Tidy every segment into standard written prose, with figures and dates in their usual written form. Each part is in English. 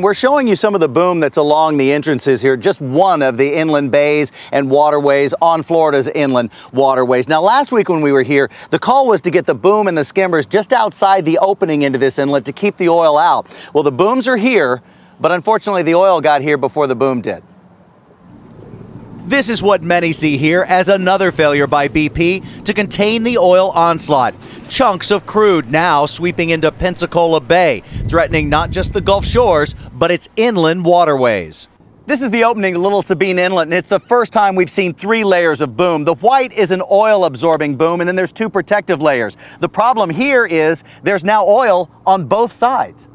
We're showing you some of the boom that's along the entrances here, just one of the inland bays and waterways on Florida's inland waterways. Now, last week when we were here, the call was to get the boom and the skimmers just outside the opening into this inlet to keep the oil out. Well, the booms are here, but unfortunately the oil got here before the boom did. This is what many see here as another failure by BP to contain the oil onslaught. Chunks of crude now sweeping into Pensacola Bay, threatening not just the Gulf shores, but its inland waterways. This is the opening of Little Sabine Inlet, and it's the first time we've seen 3 layers of boom. The white is an oil-absorbing boom, and then there's 2 protective layers. The problem here is there's now oil on both sides.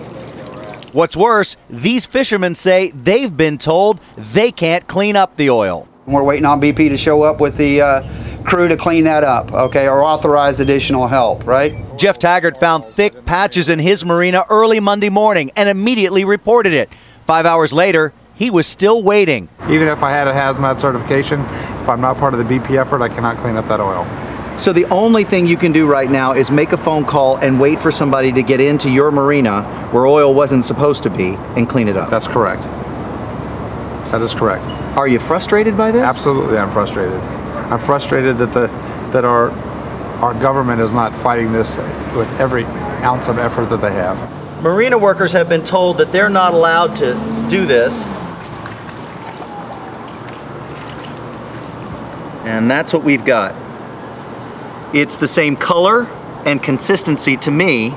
What's worse, these fishermen say they've been told they can't clean up the oil. We're waiting on BP to show up with the crew to clean that up, okay, or authorize additional help, right? Jeff Taggart found thick patches in his marina early Monday morning and immediately reported it. 5 hours later, he was still waiting. Even if I had a hazmat certification, if I'm not part of the BP effort, I cannot clean up that oil. So the only thing you can do right now is make a phone call and wait for somebody to get into your marina where oil wasn't supposed to be and clean it up. That's correct. That is correct. Are you frustrated by this? Absolutely, I'm frustrated. I'm frustrated that our government is not fighting this with every ounce of effort that they have. Marina workers have been told that they're not allowed to do this. And that's what we've got. It's the same color and consistency to me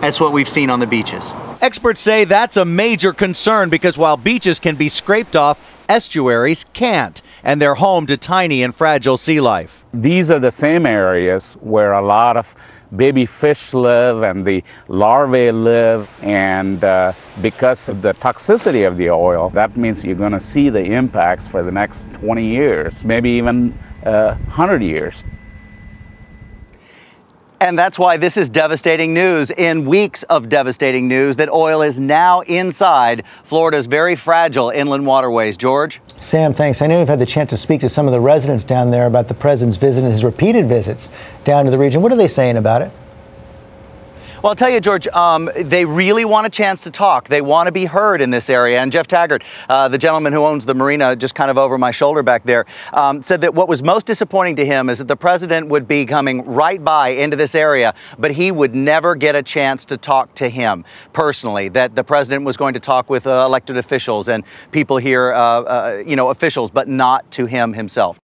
as what we've seen on the beaches. Experts say that's a major concern because while beaches can be scraped off, estuaries can't, and they're home to tiny and fragile sea life. These are the same areas where a lot of baby fish live and the larvae live, and because of the toxicity of the oil, that means you're going to see the impacts for the next 20 years, maybe even 100 years. And that's why this is devastating news in weeks of devastating news that oil is now inside Florida's very fragile inland waterways. George? Sam, thanks. I know you've had the chance to speak to some of the residents down there about the president's visit and his repeated visits down to the region. What are they saying about it? Well, I'll tell you, George, they really want a chance to talk. They want to be heard in this area. And Jeff Taggart, the gentleman who owns the marina just kind of over my shoulder back there, said that what was most disappointing to him is that the president would be coming right by into this area, but he would never get a chance to talk to him personally, that the president was going to talk with elected officials and people here, officials, but not to him himself.